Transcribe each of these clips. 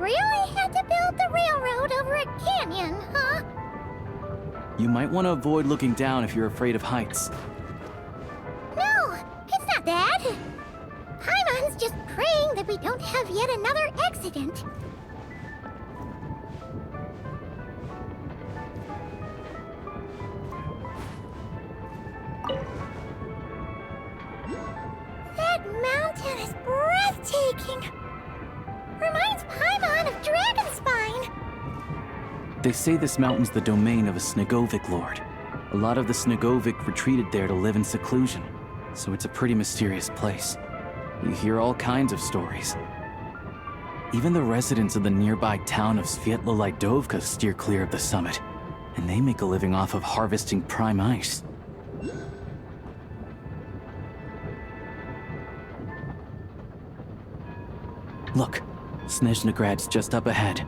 really had to build the railroad over a canyon, huh? You might want to avoid looking down if you're afraid of heights. No, it's not that. Paimon's just praying that we don't have yet another accident. That mountain is breathtaking. Reminds Paimon of Dragonspine. They say this mountain's the domain of a Snegovic lord. A lot of the Snegovic retreated there to live in seclusion, so it's a pretty mysterious place. You hear all kinds of stories. Even the residents of the nearby town of Svietla Lidovka steer clear of the summit, and they make a living off of harvesting prime ice. Look, Snezhnograd's just up ahead.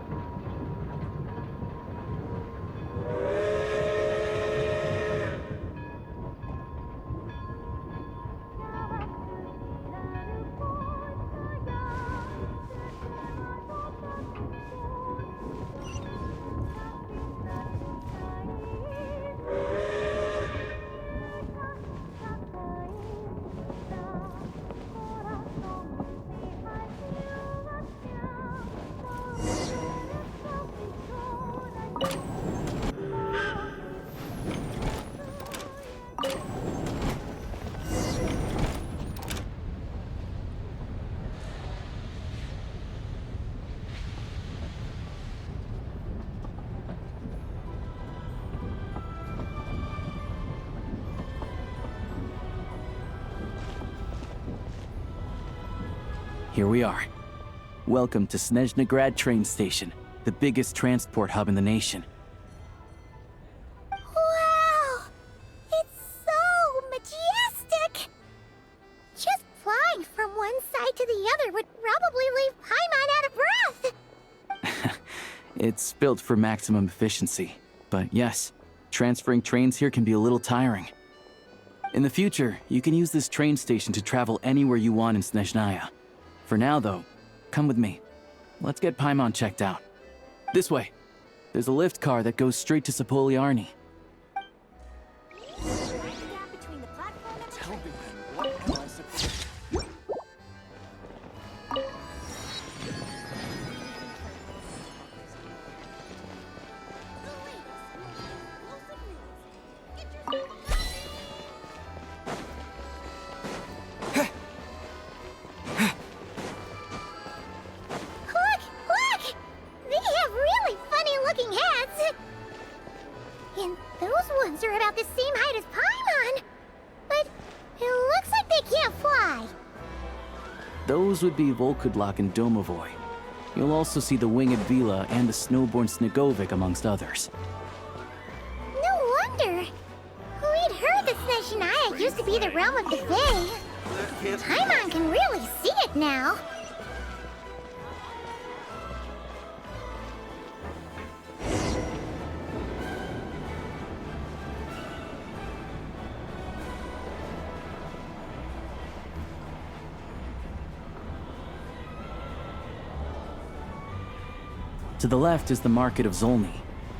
Here we are. Welcome to Snezhnograd train station, the biggest transport hub in the nation. Wow! It's so majestic! Just flying from one side to the other would probably leave Paimon out of breath! It's built for maximum efficiency, but yes, transferring trains here can be a little tiring. In the future, you can use this train station to travel anywhere you want in Snezhnaya. For now, though, come with me. Let's get Paimon checked out. This way. There's a lift car that goes straight to Sapoliarny. And those ones are about the same height as Paimon. But it looks like they can't fly. Those would be Volkudlak and Domovoy. You'll also see the winged Vila and the snowborn Snegovic amongst others. No wonder. We'd heard that Snezhnaya used to be the realm of the Fae. Paimon can really see it now. To the left is the market of Zolny.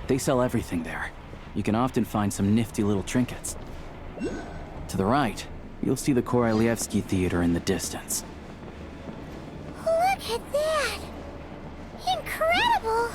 They sell everything there. You can often find some nifty little trinkets. To the right, you'll see the Korolyevsky Theater in the distance. Look at that! Incredible!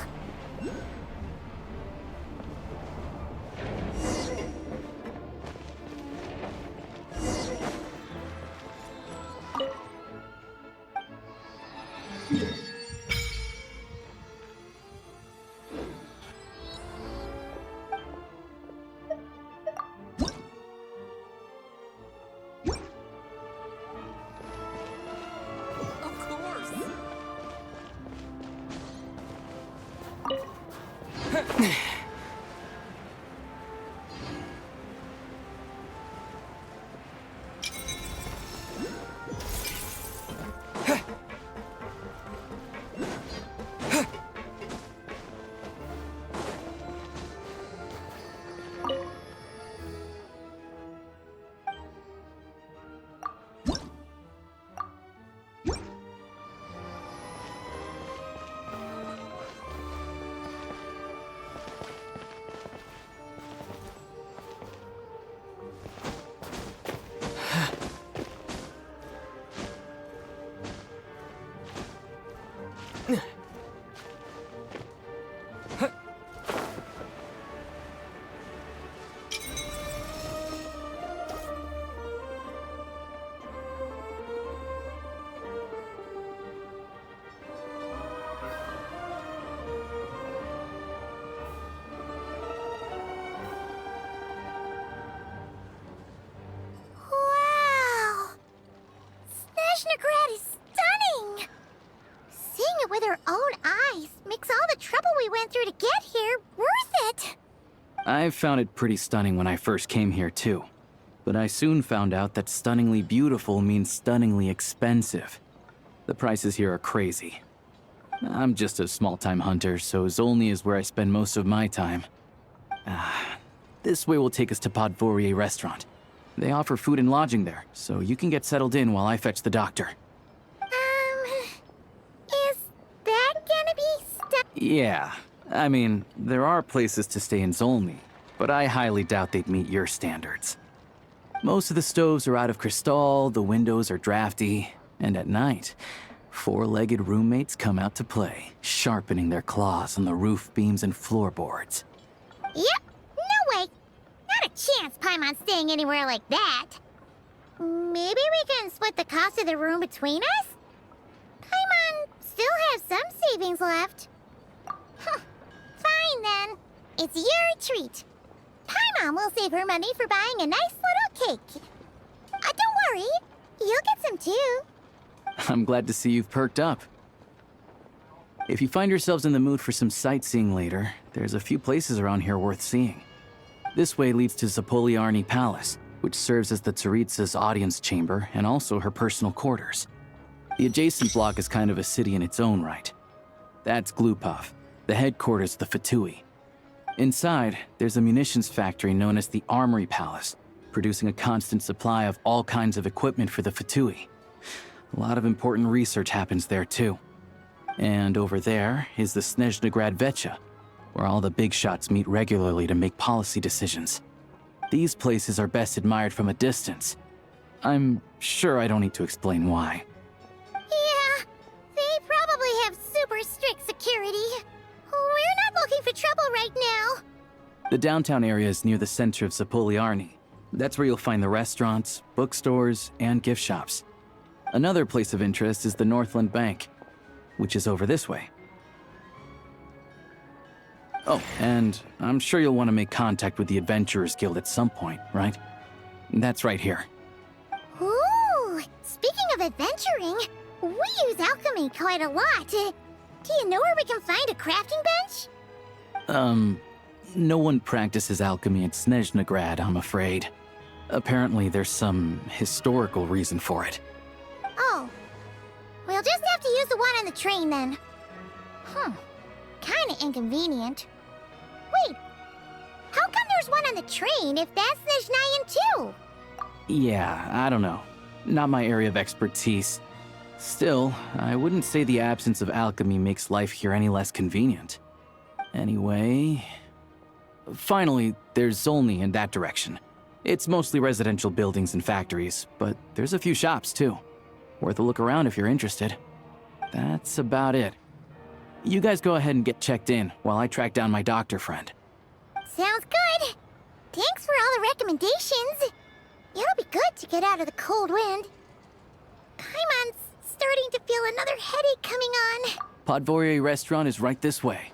Wow! Snezhnegrad is stunning! Seeing it with our own eyes makes all the trouble we went through to get here worth it! I found it pretty stunning when I first came here too. But I soon found out that stunningly beautiful means stunningly expensive. The prices here are crazy. I'm just a small-time hunter, so Zolny is where I spend most of my time. This way will take us to Podvorier restaurant. They offer food and lodging there, so you can get settled in while I fetch the doctor. Is that gonna be Yeah, I mean, there are places to stay in Zolny, but I highly doubt they'd meet your standards. Most of the stoves are out of crystal, the windows are drafty, and at night, four-legged roommates come out to play, sharpening their claws on the roof beams and floorboards. Yep, no way! Not a chance Paimon's staying anywhere like that. Maybe we can split the cost of the room between us? Paimon still has some savings left. Fine then. It's your treat. Paimon will save her money for buying a nice little cake. Don't worry, you'll get some too. I'm glad to see you've perked up. If you find yourselves in the mood for some sightseeing later, there's a few places around here worth seeing. This way leads to Zapoliarny Palace, which serves as the Tsaritsa's audience chamber and also her personal quarters. The adjacent block is kind of a city in its own right. That's Glupov, the headquarters of the Fatui. Inside, there's a munitions factory known as the Armory Palace, producing a constant supply of all kinds of equipment for the Fatui. A lot of important research happens there too. And over there is the Snezhnegrad Vecha, where all the big shots meet regularly to make policy decisions. These places are best admired from a distance. I'm sure I don't need to explain why. Yeah, they probably have super strict security. We're not looking for trouble right now. The downtown area is near the center of Zapoliarny. That's where you'll find the restaurants, bookstores, and gift shops. Another place of interest is the Northland Bank, which is over this way. Oh, and I'm sure you'll want to make contact with the Adventurers Guild at some point, right? That's right here. Ooh, speaking of adventuring, we use alchemy quite a lot. Do you know where we can find a crafting bench? No one practices alchemy at Snezhnegrad, I'm afraid. Apparently there's some historical reason for it. Oh, we'll just have to use the one on the train then. Kinda inconvenient. Wait, how come there's one on the train if that's Snezhnayan too? Yeah, I don't know. Not my area of expertise. Still, I wouldn't say the absence of alchemy makes life here any less convenient. Anyway... Finally, there's Zolny in that direction. It's mostly residential buildings and factories, but there's a few shops too. Worth a look around if you're interested. That's about it. You guys go ahead and get checked in while I track down my doctor friend. Sounds good. Thanks for all the recommendations. It'll be good to get out of the cold wind. Paimon's starting to feel another headache coming on. Podvorier restaurant is right this way.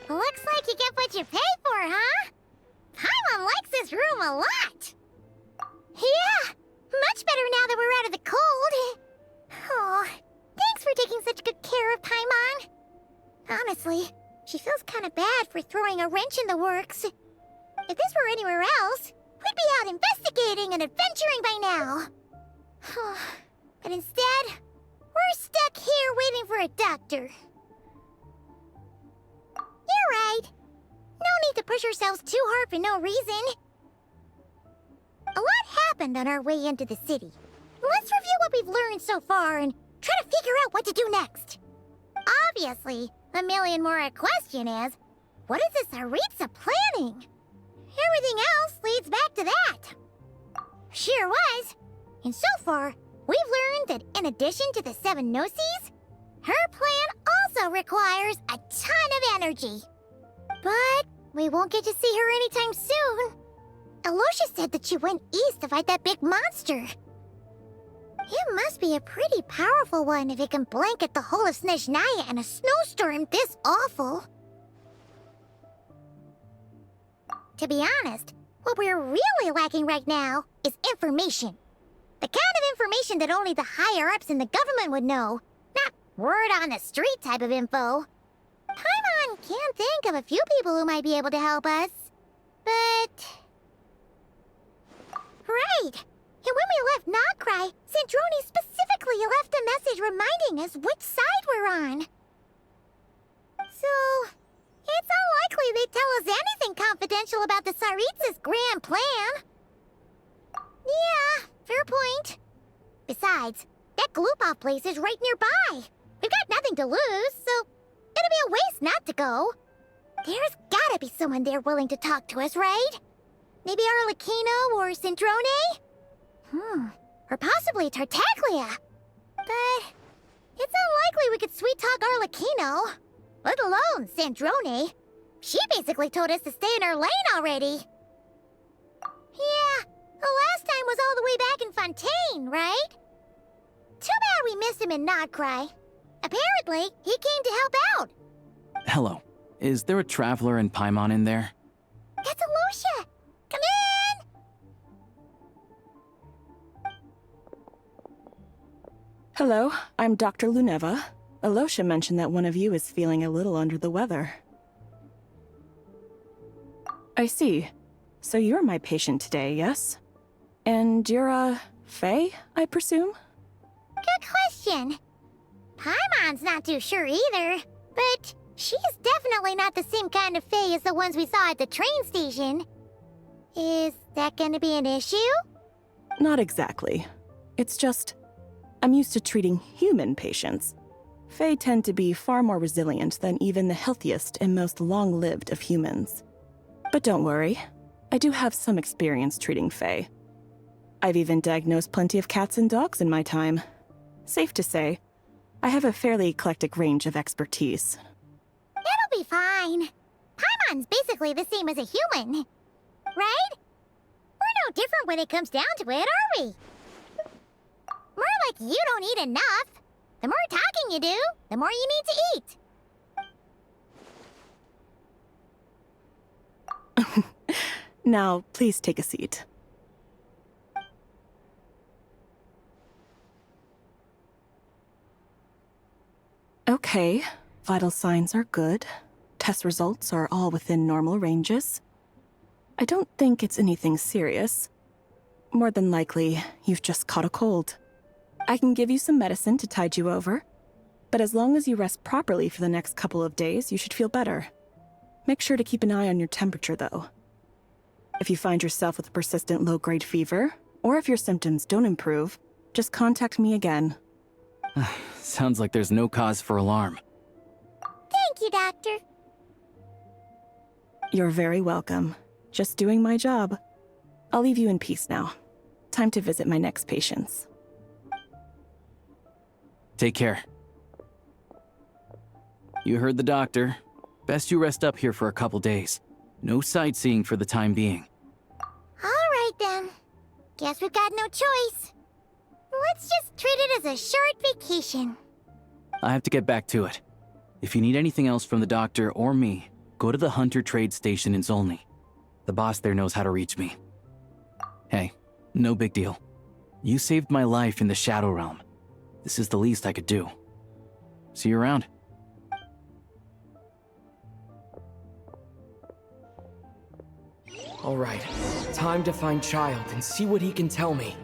Looks like you get what you pay for, huh? Paimon likes this room a lot. Yeah, much better now that we're out of the cold. Oh, thanks for taking such good care of Paimon. Honestly, she feels kind of bad for throwing a wrench in the works. If this were anywhere else, we'd be out investigating and adventuring by now. But instead, we're stuck here waiting for a doctor. You're right. No need to push ourselves too hard for no reason. A lot happened on our way into the city. Let's review what we've learned so far and try to figure out what to do next. Obviously, the million more question is, what is this Aritza planning? Everything else leads back to that. Sure was. And so far, we've learned that in addition to the 7 Gnosis, her plan also requires a ton of energy. But we won't get to see her anytime soon. Alosha said that she went east to fight that big monster. It must be a pretty powerful one if it can blanket the whole of Snezhnaya in a snowstorm this awful. To be honest, what we're really lacking right now is information. The kind of information that only the higher-ups in the government would know, not word-on-the-street type of info. Paimon can think of a few people who might be able to help us, but... Right! And when we left Nogcry, Sandrone specifically left a message reminding us which side we're on. So, it's unlikely they'd tell us anything confidential about the Tsaritsa's grand plan. Yeah, fair point. Besides, that Glupov place is right nearby. We've got nothing to lose, so it'd be a waste not to go. There's gotta be someone there willing to talk to us, right? Maybe Arlecchino or Sandrone? Or possibly Tartaglia. But it's unlikely we could sweet-talk Arlecchino, let alone Sandrone. She basically told us to stay in her lane already. Yeah, the last time was all the way back in Fontaine, right? Too bad we missed him in Nogcry. Apparently, he came to help out. Hello. Is there a traveler in Paimon in there? That's Alosha! Come in! Hello, I'm Dr. Luneva. Alosha mentioned that one of you is feeling a little under the weather. I see. So you're my patient today, yes? And you're, Faye, I presume? Good question. Paimon's not too sure either, but she's definitely not the same kind of Fae as the ones we saw at the train station. Is that gonna be an issue? Not exactly. It's just, I'm used to treating human patients. Fae tend to be far more resilient than even the healthiest and most long-lived of humans. But don't worry, I do have some experience treating Fae. I've even diagnosed plenty of cats and dogs in my time. Safe to say, I have a fairly eclectic range of expertise. It'll be fine. Paimon's basically the same as a human, right? We're no different when it comes down to it, are we? More like you don't eat enough. The more talking you do, the more you need to eat. Now, please take a seat. Okay, vital signs are good. Test results are all within normal ranges. I don't think it's anything serious. More than likely, you've just caught a cold. I can give you some medicine to tide you over, but as long as you rest properly for the next couple of days, you should feel better. Make sure to keep an eye on your temperature, though. If you find yourself with a persistent low-grade fever, or if your symptoms don't improve, just contact me again. Sounds like there's no cause for alarm. Thank you, Doctor. You're very welcome. Just doing my job. I'll leave you in peace now. Time to visit my next patients. Take care. You heard the doctor. Best you rest up here for a couple days. No sightseeing for the time being. All right, then. Guess we've got no choice. Let's just treat it as a short vacation. I have to get back to it. If you need anything else from the doctor or me, go to the Hunter Trade Station in Zolny. The boss there knows how to reach me. Hey, No big deal. You saved my life in the Shadow Realm. This is the least I could do. See you around. All right, time to find Child and see what he can tell me.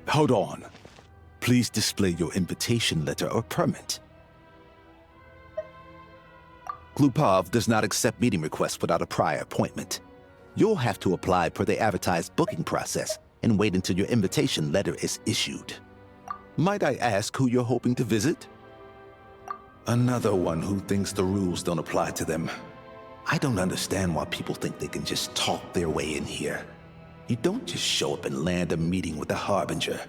Hold on. Please display your invitation letter or permit. Glupov does not accept meeting requests without a prior appointment. You'll have to apply per the advertised booking process and wait until your invitation letter is issued. Might I ask who you're hoping to visit? Another one who thinks the rules don't apply to them. I don't understand why people think they can just talk their way in here. You don't just show up and land a meeting with the Harbinger.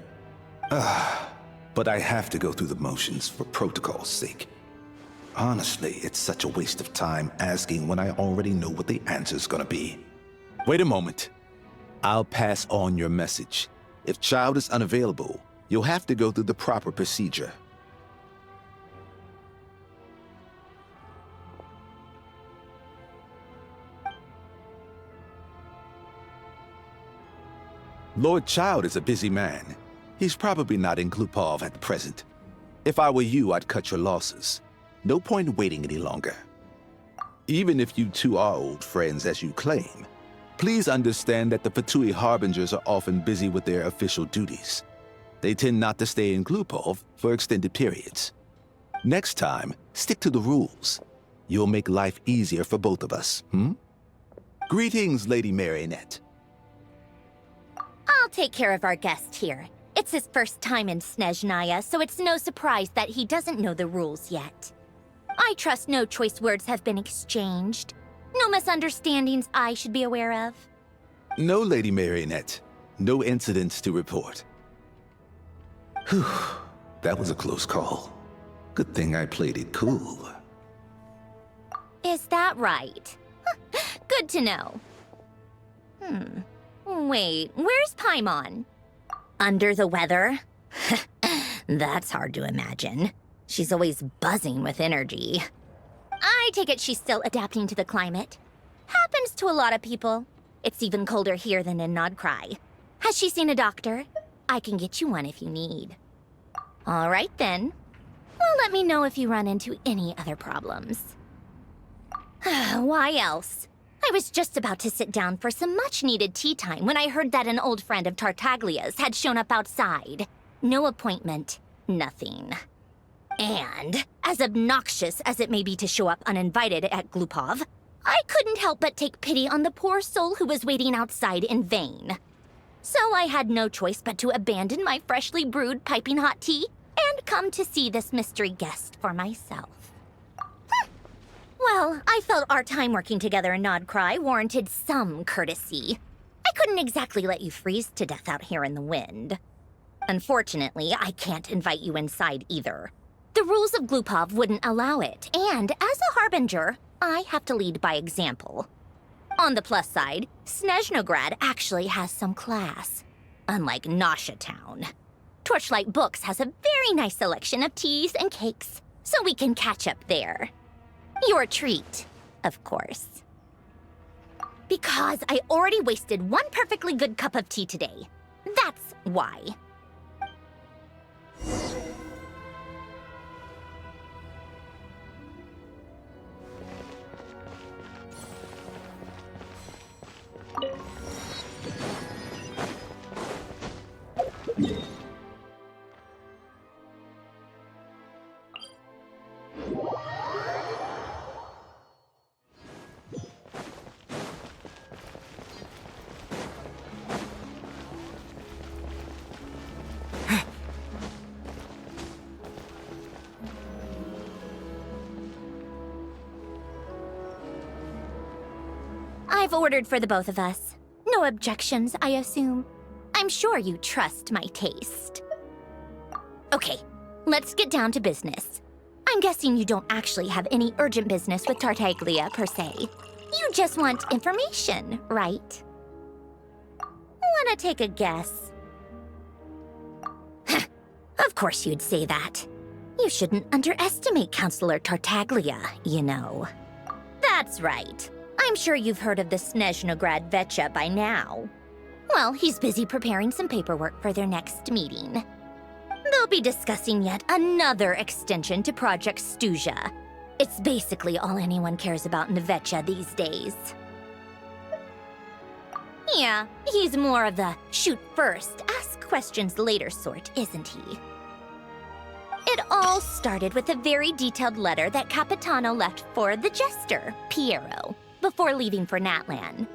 But I have to go through the motions for protocol's sake. Honestly, it's such a waste of time asking when I already know what the answer's gonna be. Wait a moment. I'll pass on your message. If Child is unavailable, you'll have to go through the proper procedure. Lord Child is a busy man. He's probably not in Glupov at present. If I were you, I'd cut your losses. No point in waiting any longer. Even if you two are old friends as you claim, please understand that the Fatui Harbingers are often busy with their official duties. They tend not to stay in Glupov for extended periods. Next time, stick to the rules. You'll make life easier for both of us, Greetings, Lady Marionette. I'll take care of our guest here. It's his first time in Snezhnaya, so it's no surprise that he doesn't know the rules yet. I trust no choice words have been exchanged. No misunderstandings I should be aware of. No, Lady Marionette. No incidents to report. Whew, that was a close call. Good thing I played it cool. Is that right? Good to know. Wait, where's Paimon? Under the weather? That's hard to imagine. She's always buzzing with energy. I take it she's still adapting to the climate. Happens to a lot of people. It's even colder here than in Nodcry. Has she seen a doctor? I can get you one if you need. All right then. Well, let me know if you run into any other problems. Why else? I was just about to sit down for some much-needed tea time when I heard that an old friend of Tartaglia's had shown up outside. No appointment, nothing. And, as obnoxious as it may be to show up uninvited at Glupov, I couldn't help but take pity on the poor soul who was waiting outside in vain. So I had no choice but to abandon my freshly brewed piping hot tea and come to see this mystery guest for myself. Well, I felt our time working together in Nodcry warranted some courtesy. I couldn't exactly let you freeze to death out here in the wind. Unfortunately, I can't invite you inside either. The rules of Glupov wouldn't allow it, and as a harbinger, I have to lead by example. On the plus side, Snezhnograd actually has some class, unlike Nasha Town. Torchlight Books has a very nice selection of teas and cakes, so we can catch up there. Your treat, of course. Because I already wasted one perfectly good cup of tea today. That's why. I've ordered for the both of us. No objections, I assume. I'm sure you trust my taste. Okay, let's get down to business. I'm guessing you don't actually have any urgent business with Tartaglia, per se. You just want information, right? Wanna take a guess? Of course you'd say that. You shouldn't underestimate Counselor Tartaglia, you know. That's right. I'm sure you've heard of the Snezhnograd Vecha by now. Well, he's busy preparing some paperwork for their next meeting. They'll be discussing yet another extension to Project Stuja. It's basically all anyone cares about in the Vecha these days. Yeah, he's more of the shoot first, ask questions later sort, isn't he? It all started with a very detailed letter that Capitano left for the jester, Piero, before leaving for Natlan.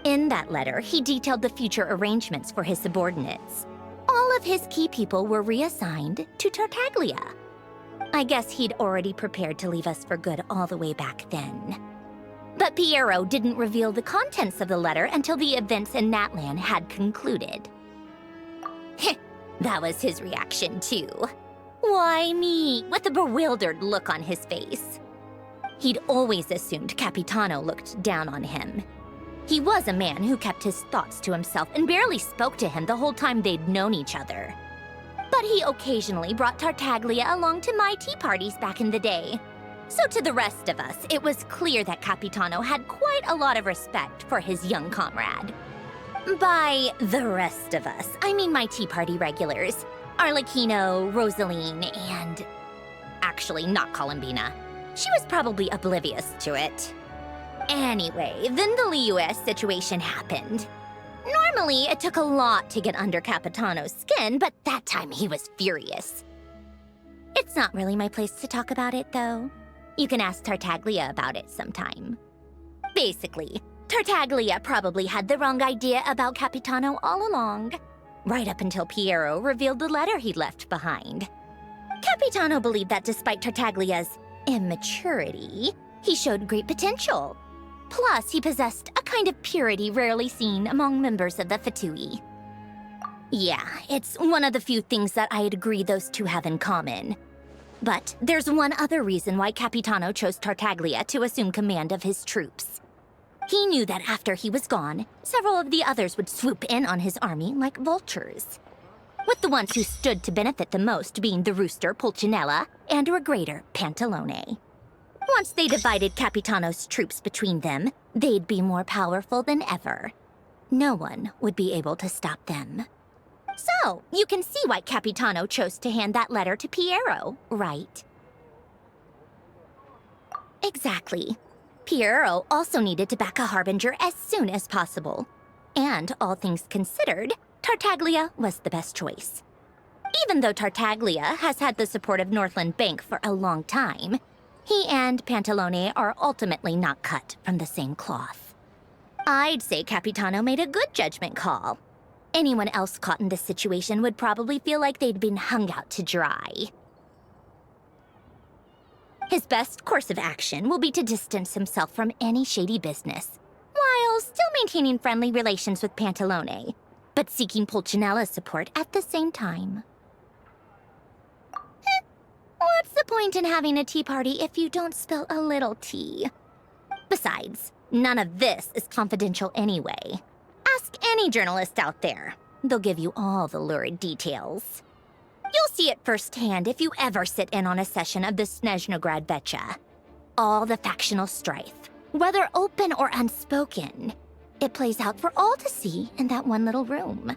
In that letter, he detailed the future arrangements for his subordinates. All of his key people were reassigned to Tartaglia. I guess he'd already prepared to leave us for good all the way back then. But Piero didn't reveal the contents of the letter until the events in Natlan had concluded. That was his reaction, too. Why me? With a bewildered look on his face. He'd always assumed Capitano looked down on him. He was a man who kept his thoughts to himself and barely spoke to him the whole time they'd known each other. But he occasionally brought Tartaglia along to my tea parties back in the day. So to the rest of us, it was clear that Capitano had quite a lot of respect for his young comrade. By the rest of us, I mean my tea party regulars. Arlecchino, Rosaline, and... actually, not Columbina. She was probably oblivious to it. Anyway, then the Liues situation happened. Normally, it took a lot to get under Capitano's skin, but that time he was furious. It's not really my place to talk about it, though. You can ask Tartaglia about it sometime. Basically, Tartaglia probably had the wrong idea about Capitano all along, right up until Piero revealed the letter he'd left behind. Capitano believed that despite Tartaglia's immaturity, he showed great potential. Plus, he possessed a kind of purity rarely seen among members of the Fatui. Yeah, it's one of the few things that I'd agree those two have in common. But there's one other reason why Capitano chose Tartaglia to assume command of his troops. He knew that after he was gone, several of the others would swoop in on his army like vultures. With the ones who stood to benefit the most being the rooster Pulcinella and Regrator Pantalone. Once they divided Capitano's troops between them, they'd be more powerful than ever. No one would be able to stop them. So, you can see why Capitano chose to hand that letter to Piero, right? Exactly. Piero also needed to back a harbinger as soon as possible. And, all things considered, Tartaglia was the best choice. Even though Tartaglia has had the support of Northland Bank for a long time, he and Pantalone are ultimately not cut from the same cloth. I'd say Capitano made a good judgment call. Anyone else caught in this situation would probably feel like they'd been hung out to dry. His best course of action will be to distance himself from any shady business, while still maintaining friendly relations with Pantalone. but seeking Pulcinella's support at the same time. What's the point in having a tea party if you don't spill a little tea? Besides, none of this is confidential anyway. Ask any journalist out there. They'll give you all the lurid details. You'll see it firsthand if you ever sit in on a session of the Snezhnograd Vecha. All the factional strife, whether open or unspoken, it plays out for all to see in that one little room.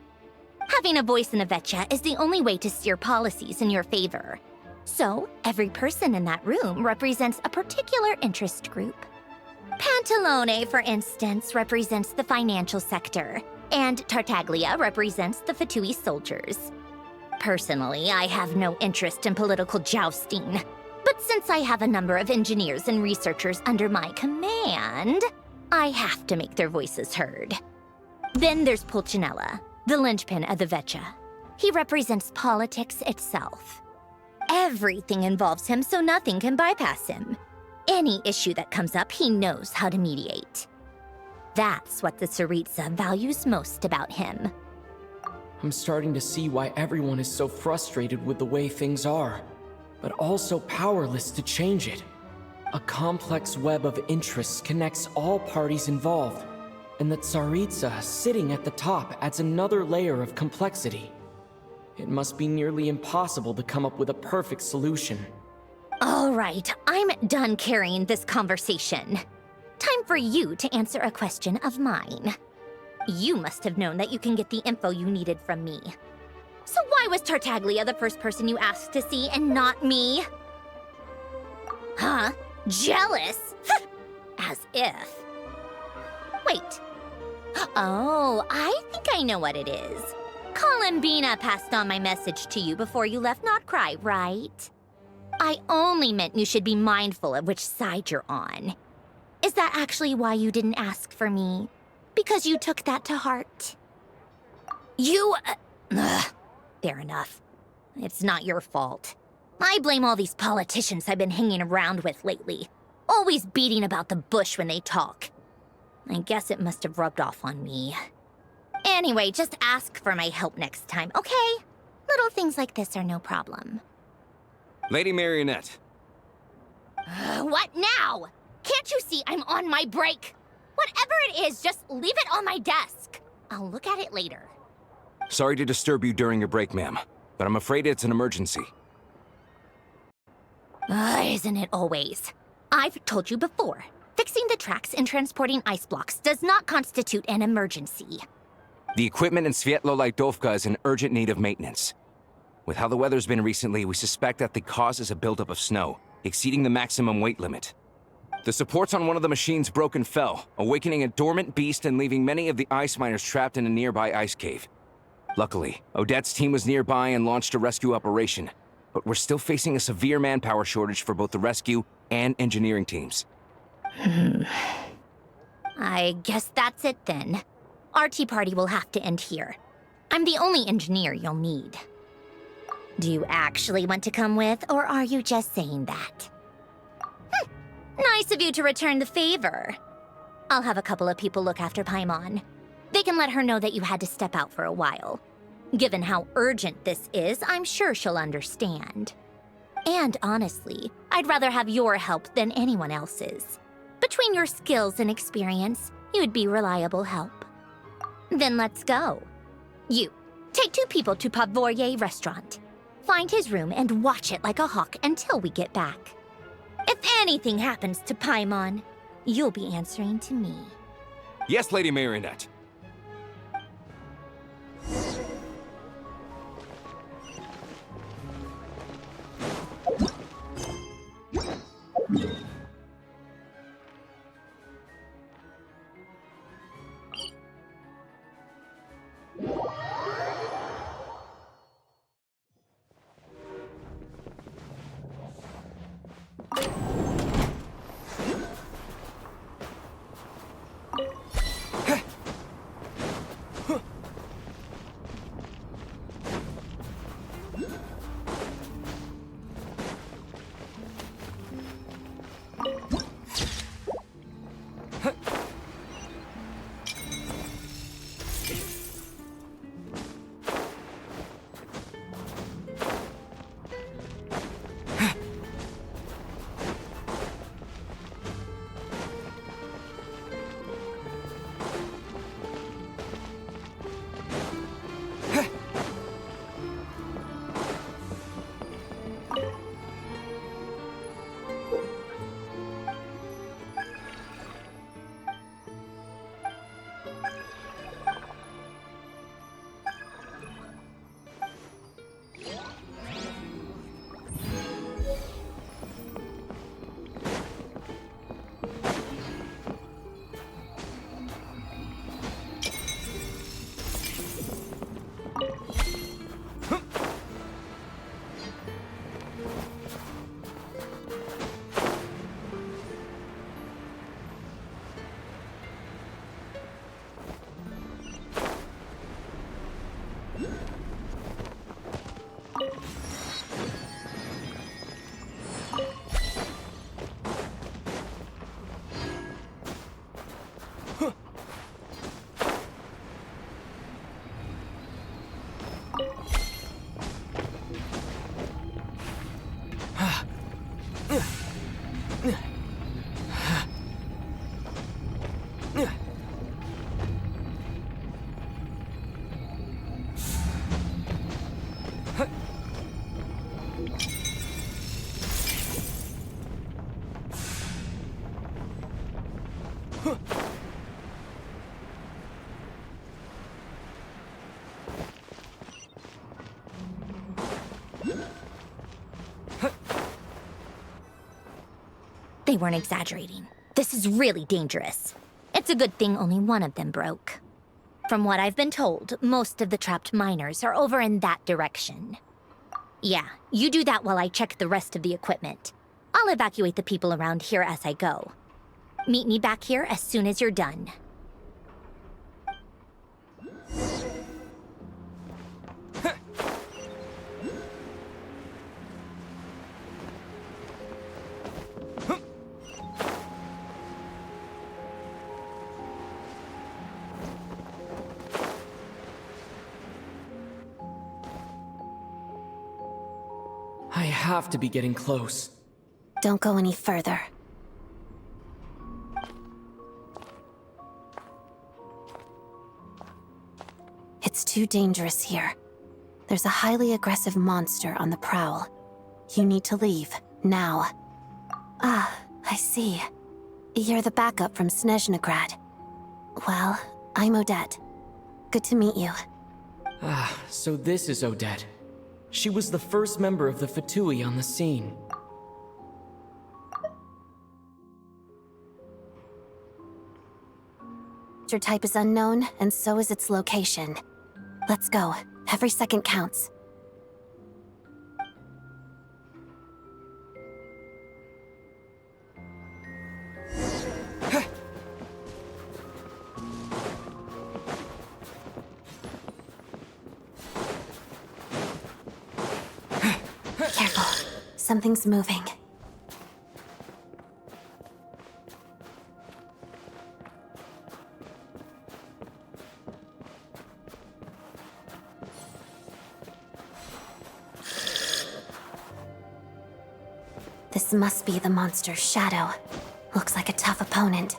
Having a voice in a Vecha is the only way to steer policies in your favor. So, every person in that room represents a particular interest group. Pantalone, for instance, represents the financial sector, and Tartaglia represents the Fatui soldiers. Personally, I have no interest in political jousting, but since I have a number of engineers and researchers under my command, I have to make their voices heard. Then there's Pulcinella, the linchpin of the Vecha. He represents politics itself. Everything involves him, so nothing can bypass him. Any issue that comes up, he knows how to mediate. That's what the Tsaritsa values most about him. I'm starting to see why everyone is so frustrated with the way things are, but also powerless to change it. A complex web of interests connects all parties involved, and the Tsaritsa sitting at the top adds another layer of complexity. It must be nearly impossible to come up with a perfect solution. All right, I'm done carrying this conversation. Time for you to answer a question of mine. You must have known that you can get the info you needed from me. So why was Tartaglia the first person you asked to see and not me? Huh? Jealous? As if. Wait. Oh, I think I know what it is. Columbina passed on my message to you before you left Not Cry, right? I only meant you should be mindful of which side you're on. Is that actually why you didn't ask for me? Because you took that to heart? You... fair enough. It's not your fault. I blame all these politicians I've been hanging around with lately. Always beating about the bush when they talk. I guess it must have rubbed off on me. Anyway, just ask for my help next time, okay? Little things like this are no problem. Lady Marionette. What now? Can't you see I'm on my break? Whatever it is, just leave it on my desk. I'll look at it later. Sorry to disturb you during your break, ma'am, but I'm afraid it's an emergency. Isn't it always? I've told you before, fixing the tracks and transporting ice blocks does not constitute an emergency. The equipment in Svietlo-Laidovka is in urgent need of maintenance. With how the weather's been recently, we suspect that the cause is a buildup of snow, exceeding the maximum weight limit. The supports on one of the machines broke and fell, awakening a dormant beast and leaving many of the ice miners trapped in a nearby ice cave. Luckily, Odette's team was nearby and launched a rescue operation, but we're still facing a severe manpower shortage for both the rescue and engineering teams. I guess that's it then. Our tea party will have to end here. I'm the only engineer you'll need. Do you actually want to come with, or are you just saying that? Nice of you to return the favor. I'll have a couple of people look after Paimon. They can let her know that you had to step out for a while. Given how urgent this is, I'm sure she'll understand. And honestly, I'd rather have your help than anyone else's. Between your skills and experience, you'd be reliable help. Then let's go. You, take 2 people to Pavorier restaurant. Find his room and watch it like a hawk until we get back. If anything happens to Paimon, you'll be answering to me. Yes, Lady Marionette. They weren't exaggerating. This is really dangerous. It's a good thing only one of them broke. From what I've been told, most of the trapped miners are over in that direction. Yeah, you do that while I check the rest of the equipment. I'll evacuate the people around here as I go. Meet me back here as soon as you're done. I have to be getting close. Don't go any further. It's too dangerous here. There's a highly aggressive monster on the prowl. You need to leave, now. Ah, I see. You're the backup from Snezhnegrad. Well, I'm Odette. Good to meet you. Ah, so this is Odette. She was the first member of the Fatui on the scene. Your type is unknown, and so is its location. Let's go. Every second counts. Careful. Something's moving. This must be the monster's shadow. Looks like a tough opponent.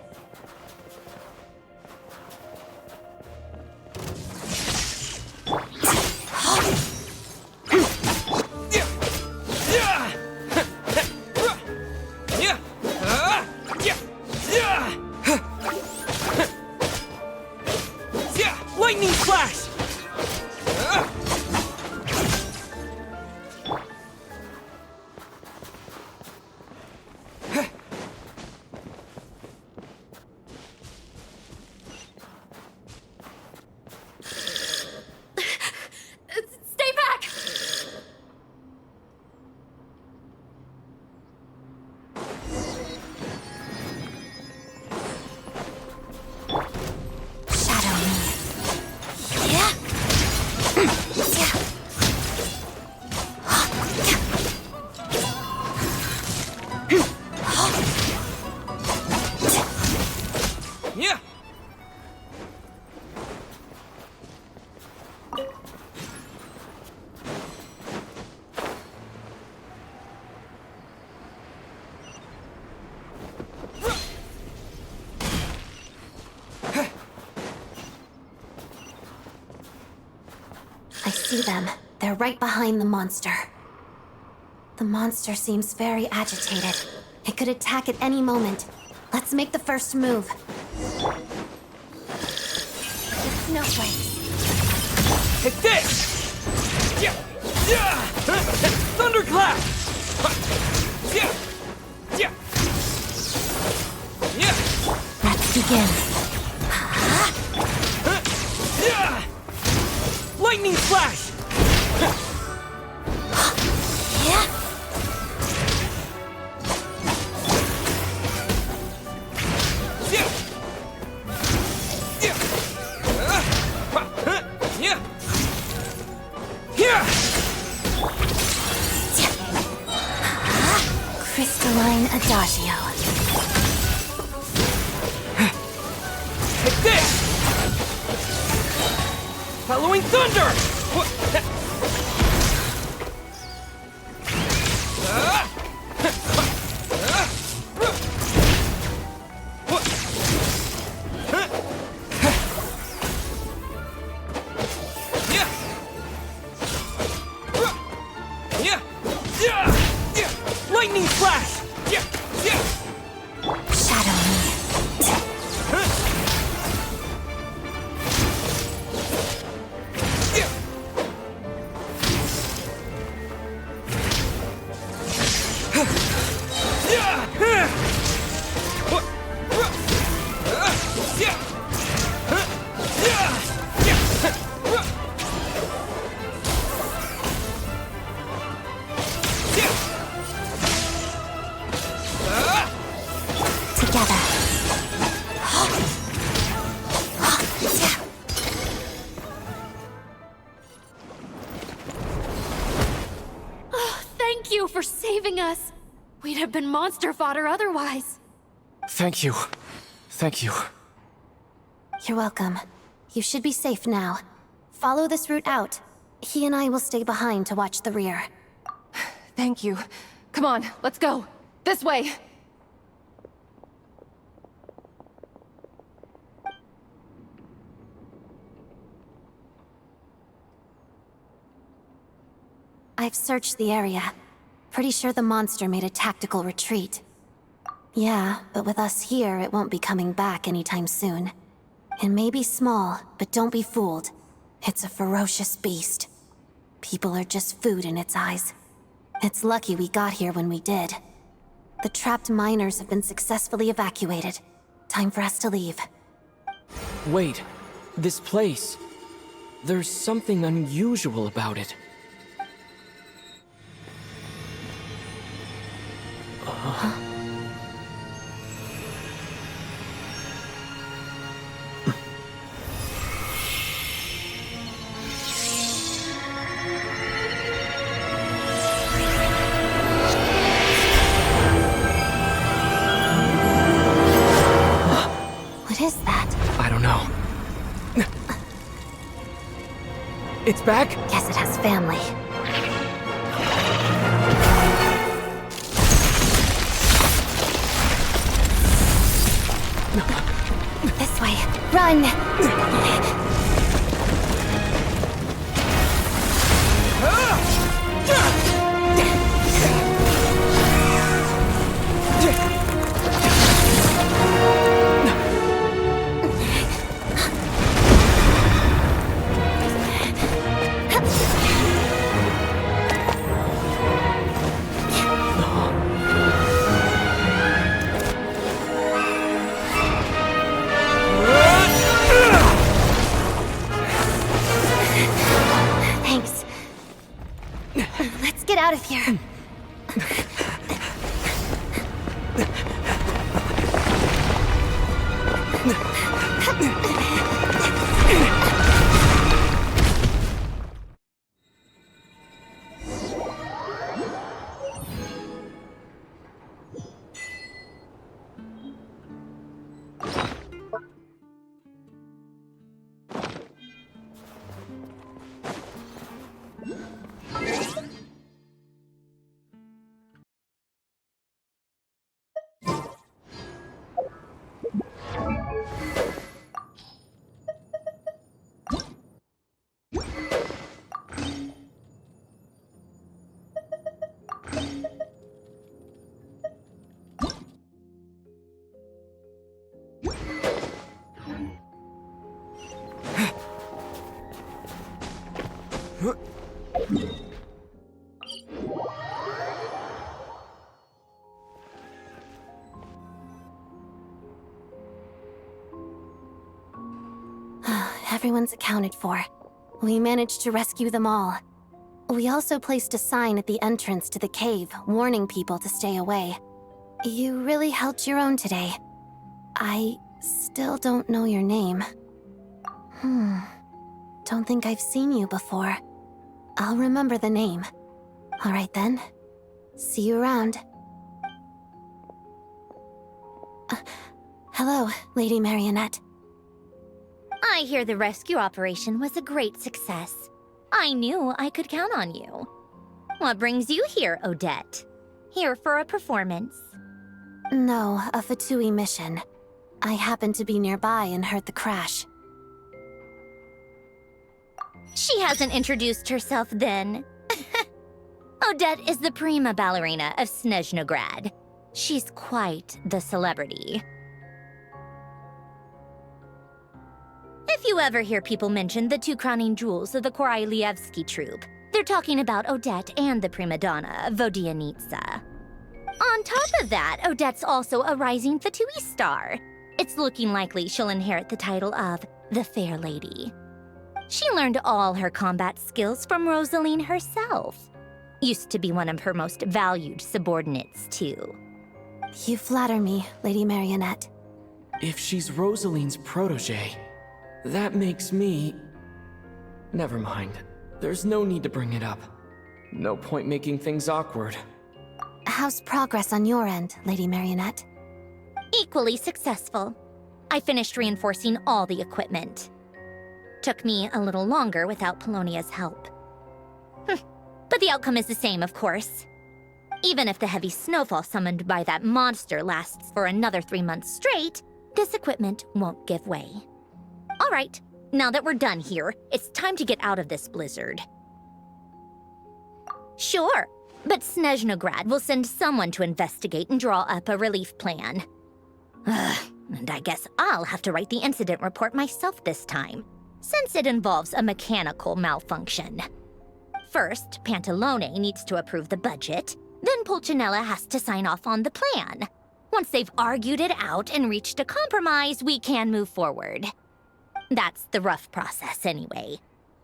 Lightning flash! Stay back! Shadow me. Yeah. Yeah! I see them. They're right behind the monster. The monster seems very agitated. It could attack at any moment. Let's make the first move. Snowflakes. Take this! Yeah! Yeah! Thunderclap! Yeah! Yeah! Yeah! Let's begin. Yeah! Lightning flash! Yeah. Yeah! Yeah! Yeah! Yeah! Crystalline Adagio. Take this! Following thunder! Lightning flash! Shadow me. Together. Thank you for saving us. We'd have been monster fodder otherwise. Thank you. Thank you. You're welcome. You should be safe now. Follow this route out. He and I will stay behind to watch the rear. Thank you. Come on, let's go. This way. I've searched the area. Pretty sure the monster made a tactical retreat. Yeah, but with us here, it won't be coming back anytime soon. It may be small, but don't be fooled. It's a ferocious beast. People are just food in its eyes. It's lucky we got here when we did. The trapped miners have been successfully evacuated. Time for us to leave. Wait, this place. There's something unusual about it. What is that? I don't know. It's back? Guess it has family. This way. Run! Thanks. Let's get out of here. Everyone's accounted for. We managed to rescue them all. We also placed a sign at the entrance to the cave, warning people to stay away. You really held your own today. I still don't know your name. Don't think I've seen you before. I'll remember the name. All right then. See you around. Hello, Lady Marionette. I hear the rescue operation was a great success. I knew I could count on you. What brings you here, Odette? Here for a performance? No, a Fatui mission. I happened to be nearby and heard the crash. She hasn't introduced herself then. Odette is the prima ballerina of Snezhnograd. She's quite the celebrity. If you ever hear people mention the two crowning jewels of the Korailievsky troupe, they're talking about Odette and the prima donna, Vodianitsa. On top of that, Odette's also a rising Fatui star. It's looking likely she'll inherit the title of the Fair Lady. She learned all her combat skills from Rosaline herself. Used to be one of her most valued subordinates, too. You flatter me, Lady Marionette. If she's Rosaline's protege, that makes me... Never mind. There's no need to bring it up. No point making things awkward. How's progress on your end, Lady Marionette? Equally successful. I finished reinforcing all the equipment. Took me a little longer without Polonia's help. But the outcome is the same, of course. Even if the heavy snowfall summoned by that monster lasts for another 3 months straight, this equipment won't give way. All right, now that we're done here, it's time to get out of this blizzard. Sure, but Snezhnograd will send someone to investigate and draw up a relief plan. And I guess I'll have to write the incident report myself this time, since it involves a mechanical malfunction. First, Pantalone needs to approve the budget, then Pulcinella has to sign off on the plan. Once they've argued it out and reached a compromise, we can move forward. That's the rough process anyway.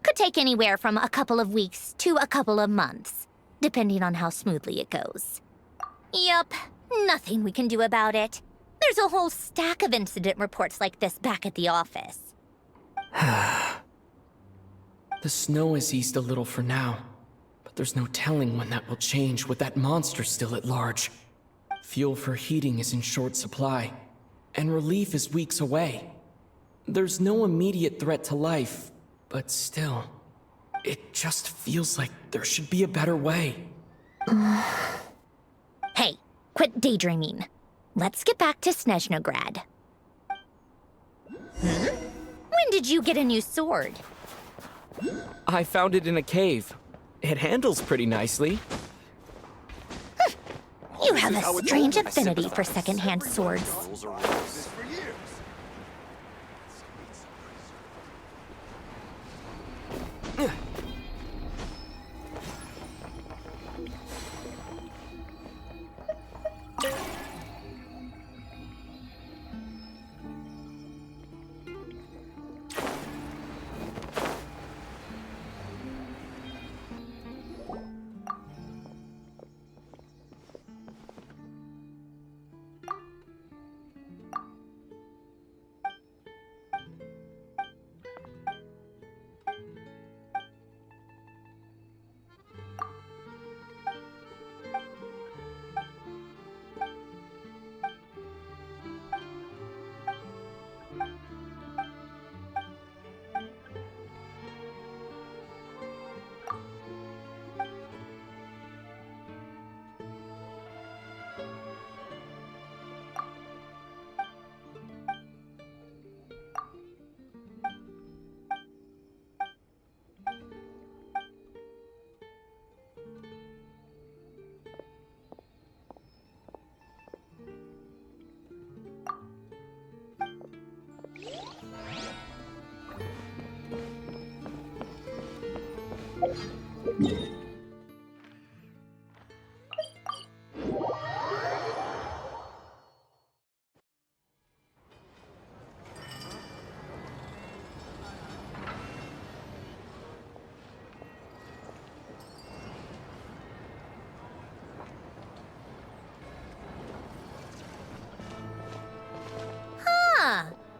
Could take anywhere from a couple of weeks to a couple of months, depending on how smoothly it goes. Yup, nothing we can do about it. There's a whole stack of incident reports like this back at the office. The snow has eased a little for now, but there's no telling when that will change with that monster still at large. Fuel for heating is in short supply, and relief is weeks away. There's no immediate threat to life, but still, it just feels like there should be a better way. Hey, quit daydreaming. Let's get back to Snezhnograd. When did you get a new sword? I found it in a cave. It handles pretty nicely. You have a strange affinity for secondhand swords.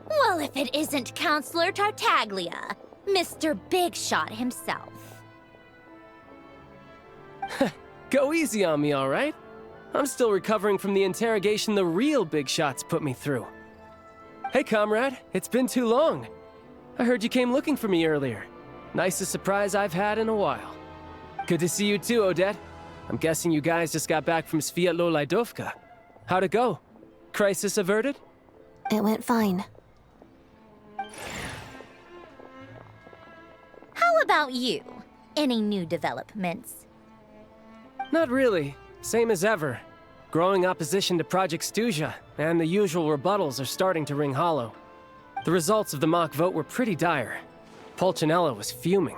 Well, if it isn't Counselor Tartaglia, Mr. Big Shot himself. Go easy on me, all right? I'm still recovering from the interrogation the real Big Shots put me through. Hey, comrade, it's been too long. I heard you came looking for me earlier. Nicest surprise I've had in a while. Good to see you too, Odette. I'm guessing you guys just got back from Sviatlo-Laidovka. How'd it go? Crisis averted? It went fine. How about you? Any new developments? Not really. Same as ever. Growing opposition to Project Stuja, and the usual rebuttals are starting to ring hollow. The results of the mock vote were pretty dire. Pulcinella was fuming.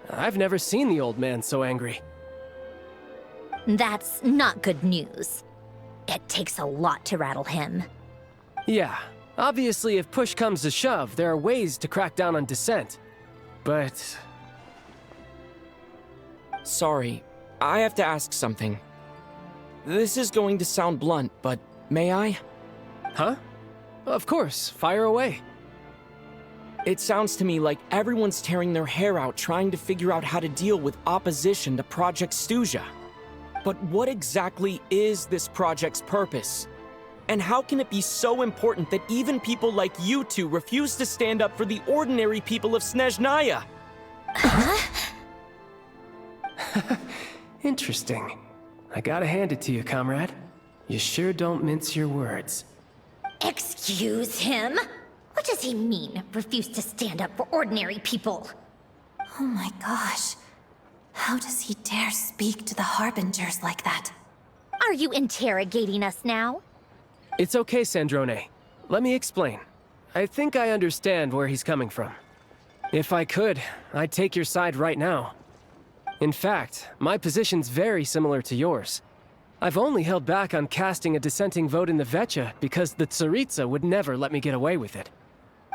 I've never seen the old man so angry. That's not good news. It takes a lot to rattle him. Yeah, obviously if push comes to shove, there are ways to crack down on dissent. But... Sorry, I have to ask something. This is going to sound blunt, but may I? Huh? Of course, fire away. It sounds to me like everyone's tearing their hair out trying to figure out how to deal with opposition to Project Stuja. But what exactly is this project's purpose? And how can it be so important that even people like you two refuse to stand up for the ordinary people of Snezhnaya? Interesting. I gotta hand it to you, comrade. You sure don't mince your words. Excuse him? What does he mean, refuse to stand up for ordinary people? Oh my gosh. How does he dare speak to the Harbingers like that? Are you interrogating us now? It's okay, Sandrone. Let me explain. I think I understand where he's coming from. If I could, I'd take your side right now. In fact, my position's very similar to yours. I've only held back on casting a dissenting vote in the Vecha because the Tsaritsa would never let me get away with it.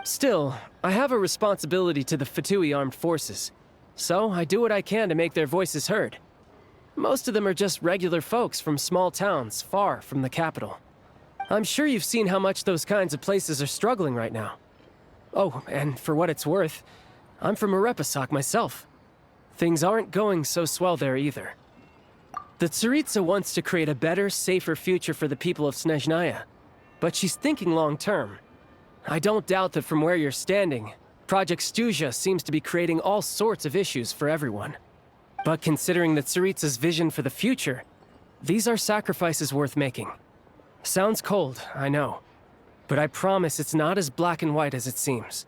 Still, I have a responsibility to the Fatui armed forces, so I do what I can to make their voices heard. Most of them are just regular folks from small towns far from the capital. I'm sure you've seen how much those kinds of places are struggling right now. Oh, and for what it's worth, I'm from Arepasak myself. Things aren't going so swell there either. The Tsaritsa wants to create a better, safer future for the people of Snezhnaya, but she's thinking long-term. I don't doubt that from where you're standing, Project Stuja seems to be creating all sorts of issues for everyone. But considering the Tsaritsa's vision for the future, these are sacrifices worth making. Sounds cold, I know, but I promise it's not as black and white as it seems.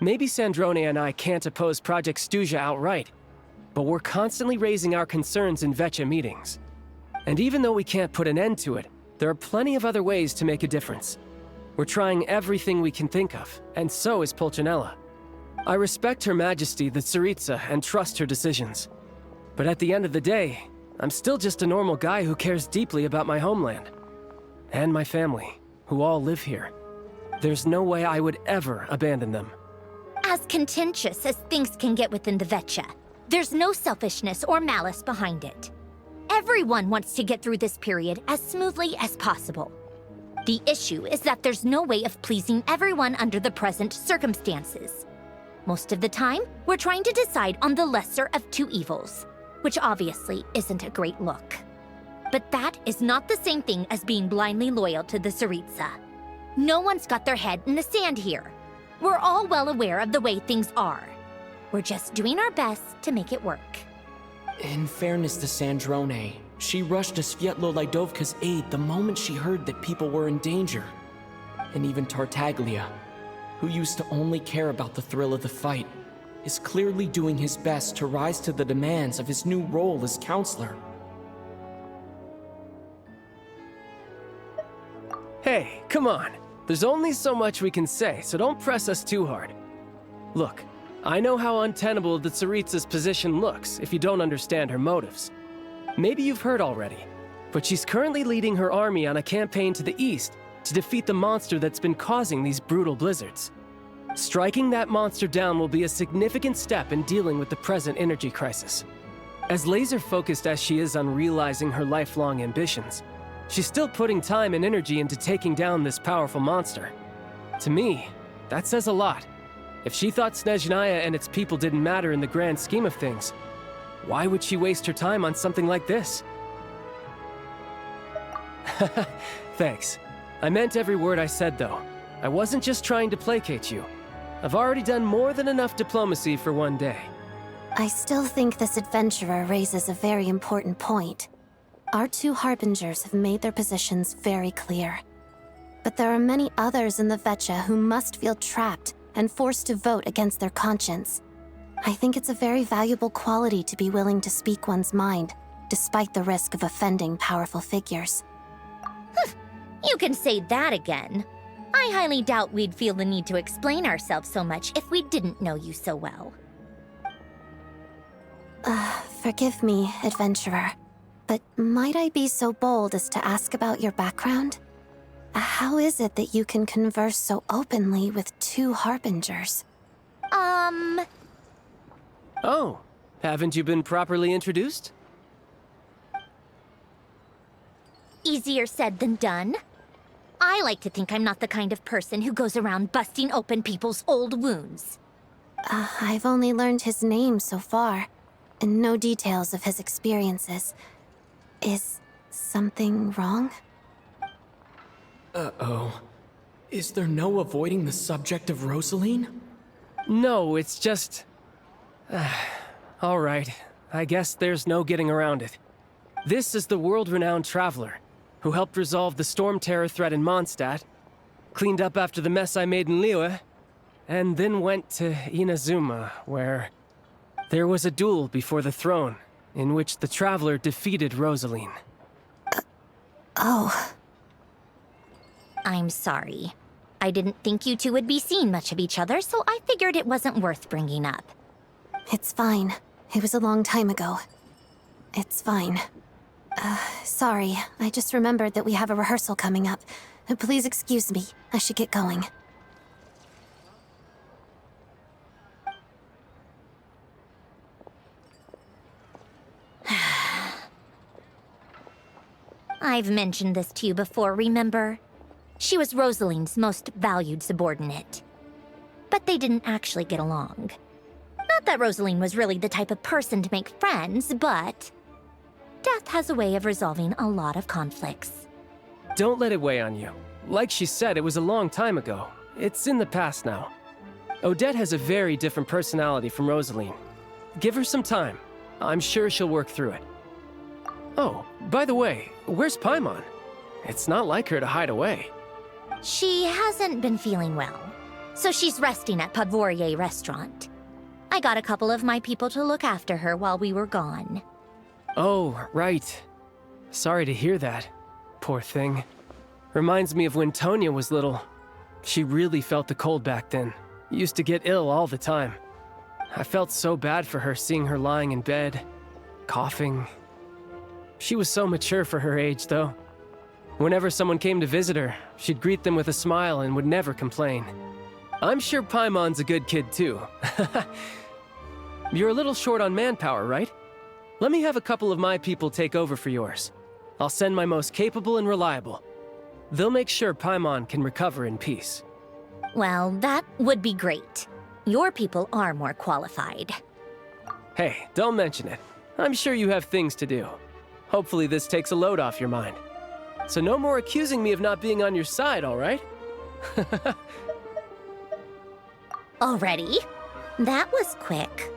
Maybe Sandrone and I can't oppose Project Stuja outright, but we're constantly raising our concerns in Vecha meetings. And even though we can't put an end to it, there are plenty of other ways to make a difference. We're trying everything we can think of, and so is Pulcinella. I respect Her Majesty the Tsaritsa and trust her decisions. But at the end of the day, I'm still just a normal guy who cares deeply about my homeland. And my family, who all live here. There's no way I would ever abandon them. As contentious as things can get within the Vecha, there's no selfishness or malice behind it. Everyone wants to get through this period as smoothly as possible. The issue is that there's no way of pleasing everyone under the present circumstances. Most of the time, we're trying to decide on the lesser of two evils, which obviously isn't a great look. But that is not the same thing as being blindly loyal to the Tsaritsa. No one's got their head in the sand here. We're all well aware of the way things are. We're just doing our best to make it work. In fairness to Sandrone, she rushed to Svietlo Laidovka's aid the moment she heard that people were in danger. And even Tartaglia, who used to only care about the thrill of the fight, is clearly doing his best to rise to the demands of his new role as counselor. Hey, come on. There's only so much we can say, so don't press us too hard. Look, I know how untenable the Tsaritsa's position looks if you don't understand her motives. Maybe you've heard already, but she's currently leading her army on a campaign to the east to defeat the monster that's been causing these brutal blizzards. Striking that monster down will be a significant step in dealing with the present energy crisis. As laser-focused as she is on realizing her lifelong ambitions, she's still putting time and energy into taking down this powerful monster. To me, that says a lot. If she thought Snezhnaya and its people didn't matter in the grand scheme of things, why would she waste her time on something like this? Thanks. I meant every word I said, though. I wasn't just trying to placate you. I've already done more than enough diplomacy for one day. I still think this adventurer raises a very important point. Our two Harbingers have made their positions very clear. But there are many others in the Vecha who must feel trapped and forced to vote against their conscience. I think it's a very valuable quality to be willing to speak one's mind, despite the risk of offending powerful figures. You can say that again. I highly doubt we'd feel the need to explain ourselves so much if we didn't know you so well. Forgive me, adventurer, but might I be so bold as to ask about your background? How is it that you can converse so openly with two harbingers? Oh, haven't you been properly introduced? Easier said than done. I like to think I'm not the kind of person who goes around busting open people's old wounds. I've only learned his name so far, and no details of his experiences. Is something wrong? Uh-oh. Is there no avoiding the subject of Rosaline? No, it's just... all right, I guess there's no getting around it. This is the world-renowned traveler, who helped resolve the storm terror threat in Mondstadt, cleaned up after the mess I made in Liyue, and then went to Inazuma, where there was a duel before the throne, in which the traveler defeated Rosaline. Oh. I'm sorry. I didn't think you two would be seeing much of each other, so I figured it wasn't worth bringing up. It's fine. It was a long time ago. It's fine. Sorry. I just remembered that we have a rehearsal coming up. Please excuse me. I should get going. I've mentioned this to you before, remember? She was Rosaline's most valued subordinate. But they didn't actually get along. Not that Rosaline was really the type of person to make friends, but death has a way of resolving a lot of conflicts. Don't let it weigh on you. Like she said, it was a long time ago. It's in the past now. Odette has a very different personality from Rosaline. Give her some time. I'm sure she'll work through it. Oh, by the way, where's Paimon? It's not like her to hide away. She hasn't been feeling well, so she's resting at Podvorier Restaurant. I got a couple of my people to look after her while we were gone. Oh, right. Sorry to hear that. Poor thing. Reminds me of when Tonya was little. She really felt the cold back then. Used to get ill all the time. I felt so bad for her seeing her lying in bed, coughing. She was so mature for her age, though. Whenever someone came to visit her, she'd greet them with a smile and would never complain. I'm sure Paimon's a good kid, too. You're a little short on manpower, right? Let me have a couple of my people take over for yours. I'll send my most capable and reliable. They'll make sure Paimon can recover in peace. Well, that would be great. Your people are more qualified. Hey, don't mention it. I'm sure you have things to do. Hopefully this takes a load off your mind. So no more accusing me of not being on your side, all right? Already? That was quick.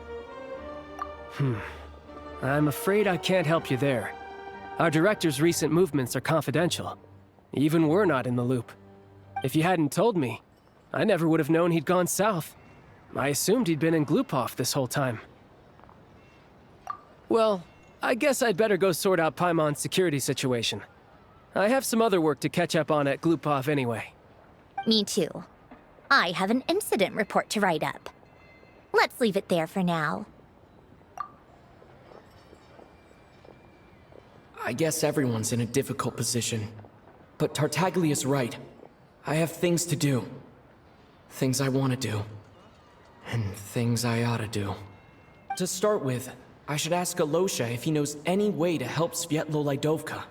I'm afraid I can't help you there. Our director's recent movements are confidential. Even we're not in the loop. If you hadn't told me, I never would have known he'd gone south. I assumed he'd been in Glupov this whole time. Well, I guess I'd better go sort out Paimon's security situation. I have some other work to catch up on at Glupov anyway. Me too. I have an incident report to write up. Let's leave it there for now. I guess everyone's in a difficult position. But Tartaglia's right. I have things to do. Things I want to do. And things I ought to do. To start with, I should ask Alosha if he knows any way to help Svietlo Lydovka.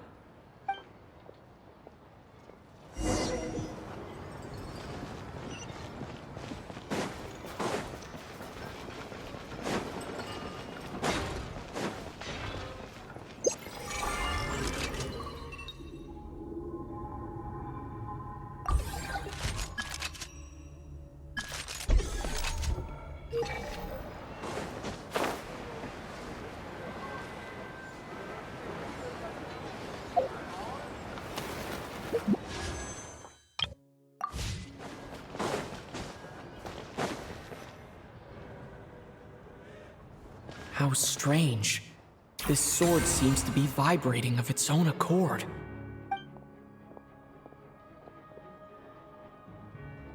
How strange. This sword seems to be vibrating of its own accord.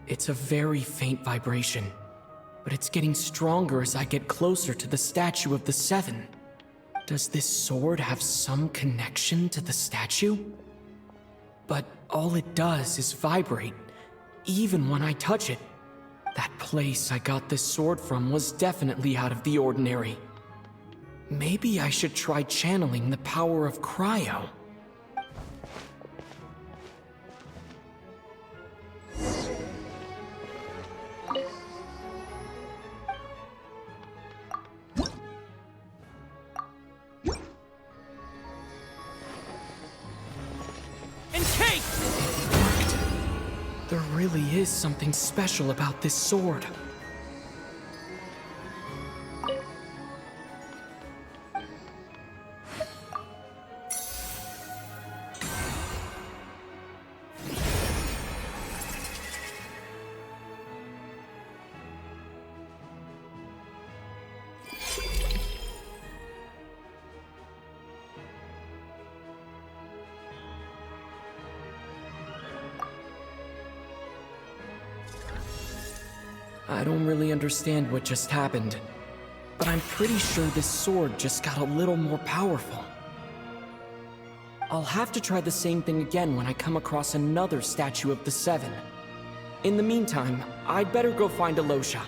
It's a very faint vibration, but it's getting stronger as I get closer to the statue of the Seven. Does this sword have some connection to the statue? But all it does is vibrate, even when I touch it. That place I got this sword from was definitely out of the ordinary. Maybe I should try channeling the power of cryo. There really is something special about this sword. I don't really understand what just happened, but I'm pretty sure this sword just got a little more powerful. I'll have to try the same thing again when I come across another statue of the Seven. In the meantime, I'd better go find Alosha.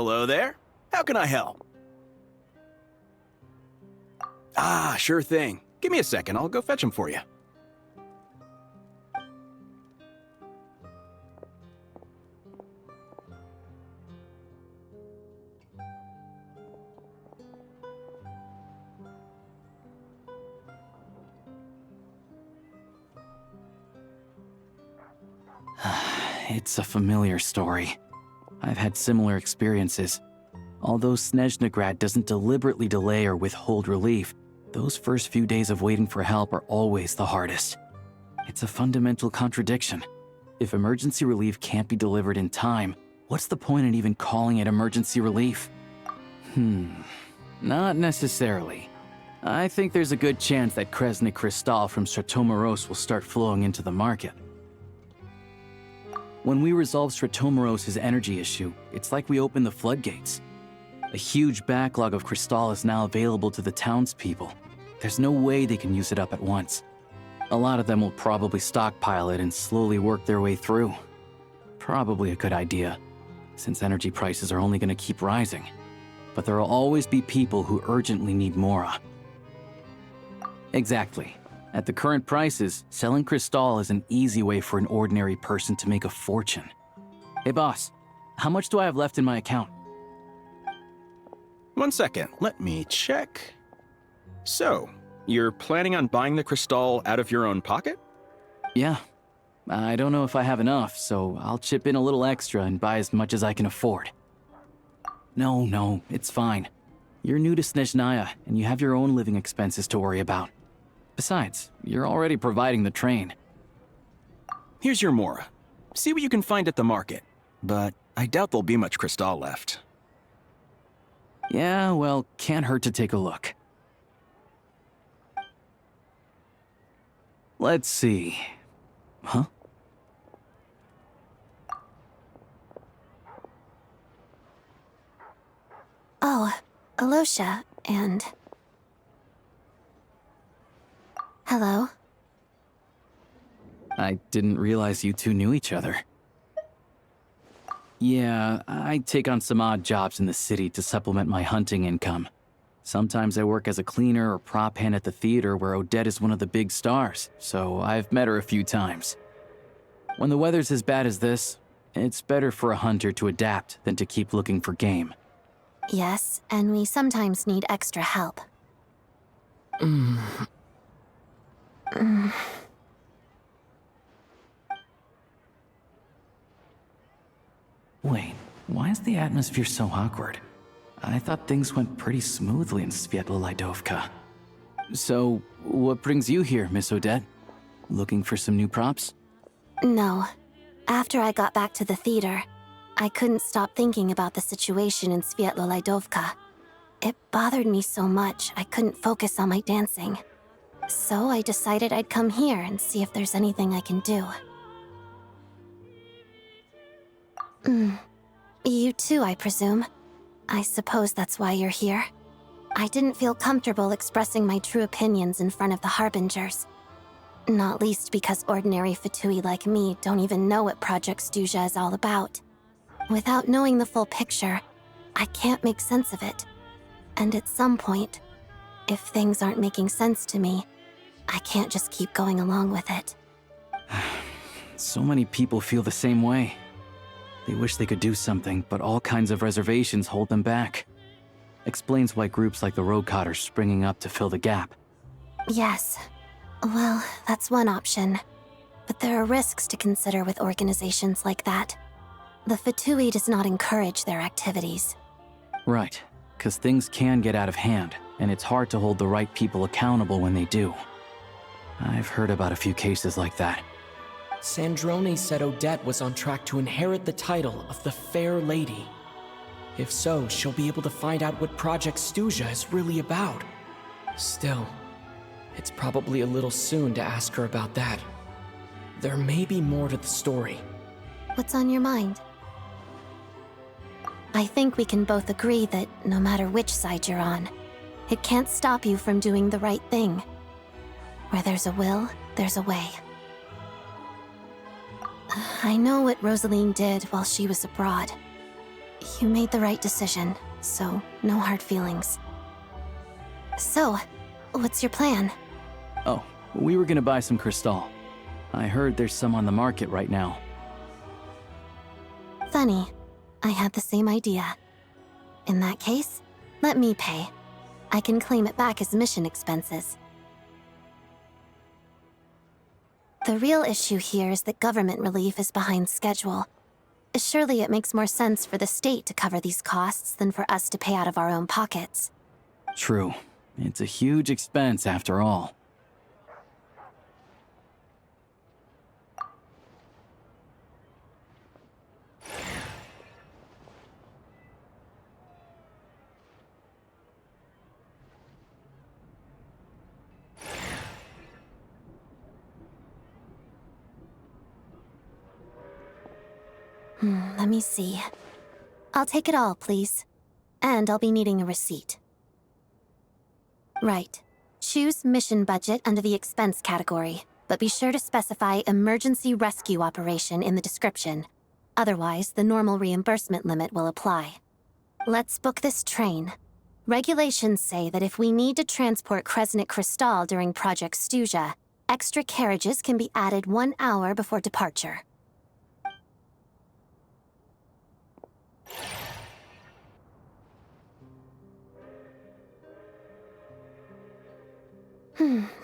Hello there. How can I help? Ah, sure thing. Give me a second. I'll go fetch him for you. It's a familiar story. I've had similar experiences. Although Snezhnegrad doesn't deliberately delay or withhold relief, those first few days of waiting for help are always the hardest. It's a fundamental contradiction. If emergency relief can't be delivered in time, what's the point in even calling it emergency relief? Not necessarily. I think there's a good chance that Kresny Crystal from Stratomeros will start flowing into the market. When we resolve Stratomeros' energy issue, it's like we open the floodgates. A huge backlog of crystal is now available to the townspeople. There's no way they can use it up at once. A lot of them will probably stockpile it and slowly work their way through. Probably a good idea, since energy prices are only going to keep rising. But there will always be people who urgently need Mora. Exactly. At the current prices, selling crystal is an easy way for an ordinary person to make a fortune. Hey boss, how much do I have left in my account? 1 second. Let me check. So, you're planning on buying the crystal out of your own pocket? Yeah. I don't know if I have enough, so I'll chip in a little extra and buy as much as I can afford. No, it's fine. You're new to Snezhnaya, and you have your own living expenses to worry about. Besides, you're already providing the train. Here's your Mora. See what you can find at the market. But I doubt there'll be much crystal left. Yeah, well, can't hurt to take a look. Let's see. Huh? Oh, Alosha, and... Hello? I didn't realize you two knew each other. Yeah, I take on some odd jobs in the city to supplement my hunting income. Sometimes I work as a cleaner or prop hand at the theater where Odette is one of the big stars, so I've met her a few times. When the weather's as bad as this, it's better for a hunter to adapt than to keep looking for game. Yes, and we sometimes need extra help. Wait, why is the atmosphere so awkward? I thought things went pretty smoothly in Svietlolaidovka. So, what brings you here, Miss Odette? Looking for some new props? No. After I got back to the theater, I couldn't stop thinking about the situation in Svietlolaidovka. It bothered me so much I couldn't focus on my dancing. So I decided I'd come here and see if there's anything I can do. You too, I presume. I suppose that's why you're here. I didn't feel comfortable expressing my true opinions in front of the Harbingers. Not least because ordinary Fatui like me don't even know what Project Stuja is all about. Without knowing the full picture, I can't make sense of it. And at some point, if things aren't making sense to me, I can't just keep going along with it. So many people feel the same way. They wish they could do something, but all kinds of reservations hold them back. Explains why groups like the Roadcott are springing up to fill the gap. Yes. Well, that's one option. But there are risks to consider with organizations like that. The Fatui does not encourage their activities. Right, because things can get out of hand, and it's hard to hold the right people accountable when they do. I've heard about a few cases like that. Sandrone said Odette was on track to inherit the title of the Fair Lady. If so, she'll be able to find out what Project Stuja is really about. Still, it's probably a little soon to ask her about that. There may be more to the story. What's on your mind? I think we can both agree that no matter which side you're on, it can't stop you from doing the right thing. Where there's a will, there's a way. I know what Rosaline did while she was abroad. You made the right decision, so no hard feelings. So, what's your plan? Oh, we were gonna buy some crystal. I heard there's some on the market right now. Funny. I had the same idea. In that case, let me pay. I can claim it back as mission expenses. The real issue here is that government relief is behind schedule. Surely it makes more sense for the state to cover these costs than for us to pay out of our own pockets. True. It's a huge expense after all. Let me see. I'll take it all, please. And I'll be needing a receipt. Right. Choose mission budget under the expense category, but be sure to specify emergency rescue operation in the description. Otherwise, the normal reimbursement limit will apply. Let's book this train. Regulations say that if we need to transport Kresnik Crystal during Project Stuja, extra carriages can be added 1 hour before departure.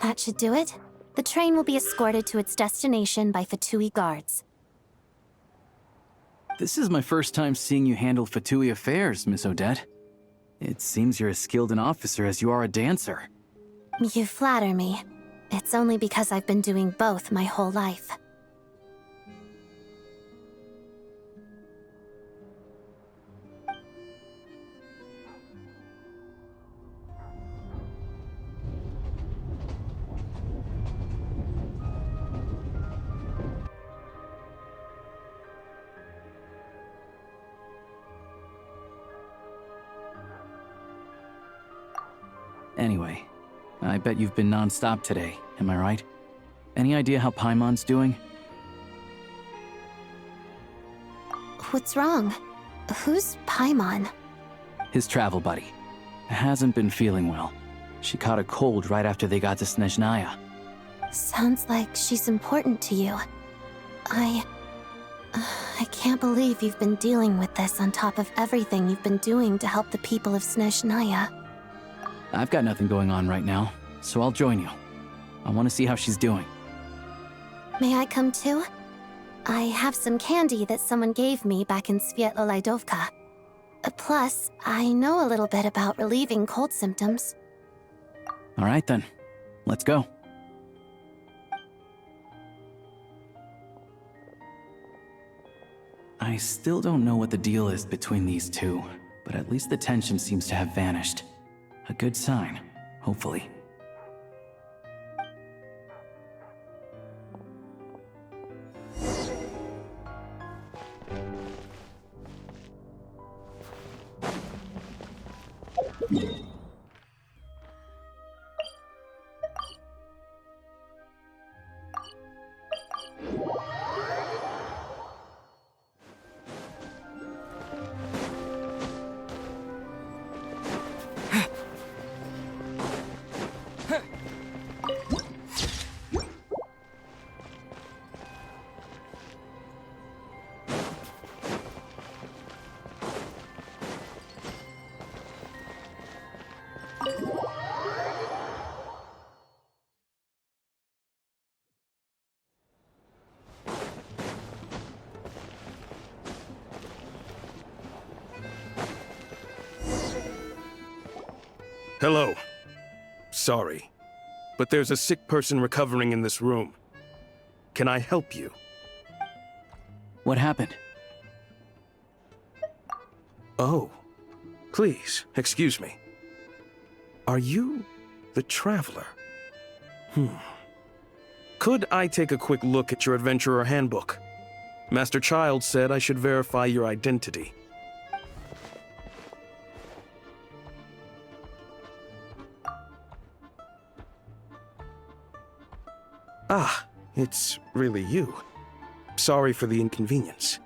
That should do it. The train will be escorted to its destination by Fatui guards. This is my first time seeing you handle Fatui affairs, Miss Odette. It seems you're as skilled an officer as you are a dancer. You flatter me. It's only because I've been doing both my whole life. Anyway, I bet you've been non-stop today, am I right? Any idea how Paimon's doing? What's wrong? Who's Paimon? His travel buddy. Hasn't been feeling well. She caught a cold right after they got to Snezhnaya. Sounds like she's important to you. I can't believe you've been dealing with this on top of everything you've been doing to help the people of Snezhnaya. I've got nothing going on right now, so I'll join you. I want to see how she's doing. May I come too? I have some candy that someone gave me back in Svietlo-Laidovka. Plus, I know a little bit about relieving cold symptoms. All right then, let's go. I still don't know what the deal is between these two, but at least the tension seems to have vanished. A good sign, hopefully. Hello. Sorry, but there's a sick person recovering in this room. Can I help you? What happened? Oh, please, excuse me. Are you the Traveler? Could I take a quick look at your Adventurer Handbook? Master Child said I should verify your identity. Ah, it's really you. Sorry for the inconvenience.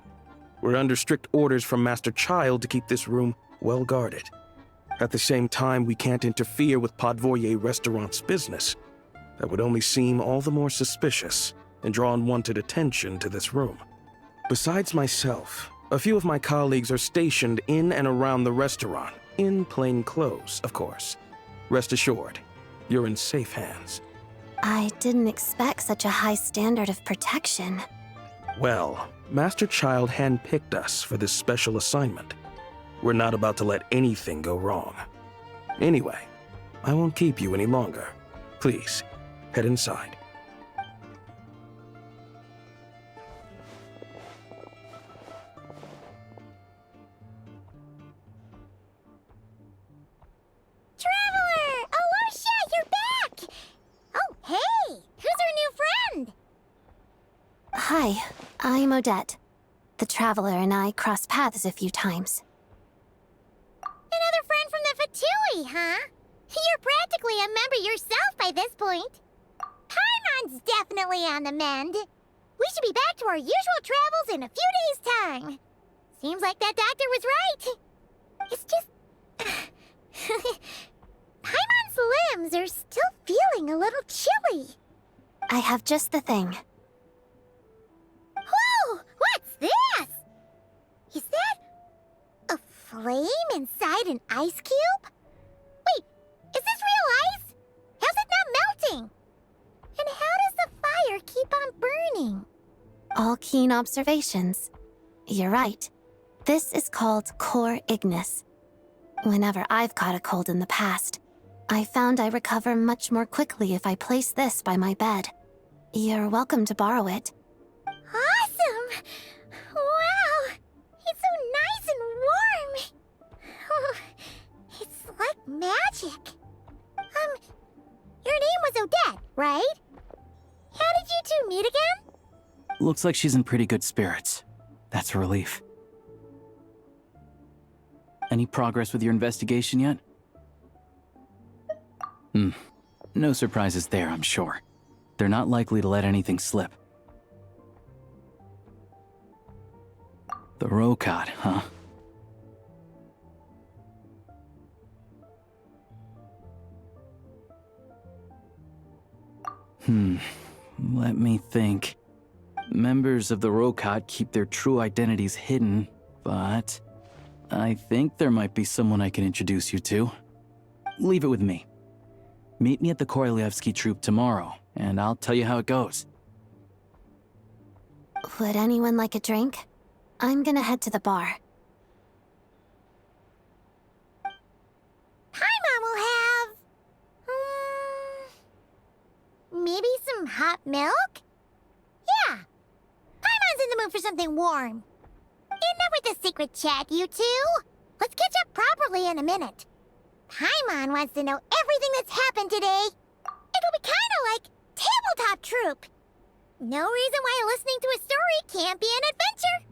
We're under strict orders from Master Child to keep this room well guarded. At the same time, we can't interfere with Podvoye Restaurant's business. That would only seem all the more suspicious and draw unwanted attention to this room. Besides myself, a few of my colleagues are stationed in and around the restaurant, in plain clothes, of course. Rest assured, you're in safe hands. I didn't expect such a high standard of protection. Well, Master Child handpicked us for this special assignment. We're not about to let anything go wrong. Anyway, I won't keep you any longer. Please, head inside. Traveler! Aloysia, you're back! Oh, hey! Who's our new friend? Hi, I'm Odette. The Traveler and I crossed paths a few times. Another friend from the Fatui, huh? You're practically a member yourself by this point. Paimon's definitely on the mend. We should be back to our usual travels in a few days' time. Seems like that doctor was right. It's just... Paimon's limbs are still feeling a little chilly. I have just the thing. Whoa! What's this? Is that a flame inside an ice cube? Wait, is this real ice? How's it not melting? And how does the fire keep on burning? All keen observations. You're right. This is called core ignis. Whenever I've caught a cold in the past, I found I recover much more quickly if I place this by my bed. You're welcome to borrow it. Awesome! Wow! It's so nice and warm! Oh, it's like magic. Your name was Odette, right? How did you two meet again? Looks like she's in pretty good spirits. That's a relief. Any progress with your investigation yet? No surprises there, I'm sure. They're not likely to let anything slip. The Rokad, huh? Let me think. Members of the Rokad keep their true identities hidden, but I think there might be someone I can introduce you to. Leave it with me. Meet me at the Korolyevsky troop tomorrow, and I'll tell you how it goes. Would anyone like a drink? I'm gonna head to the bar. Paimon will have... maybe some hot milk? Yeah. Paimon's in the mood for something warm. Enough with the secret chat, you two. Let's catch up properly in a minute. Paimon wants to know everything that's happened today. It'll be kinda like Tabletop Troop. No reason why listening to a story can't be an adventure.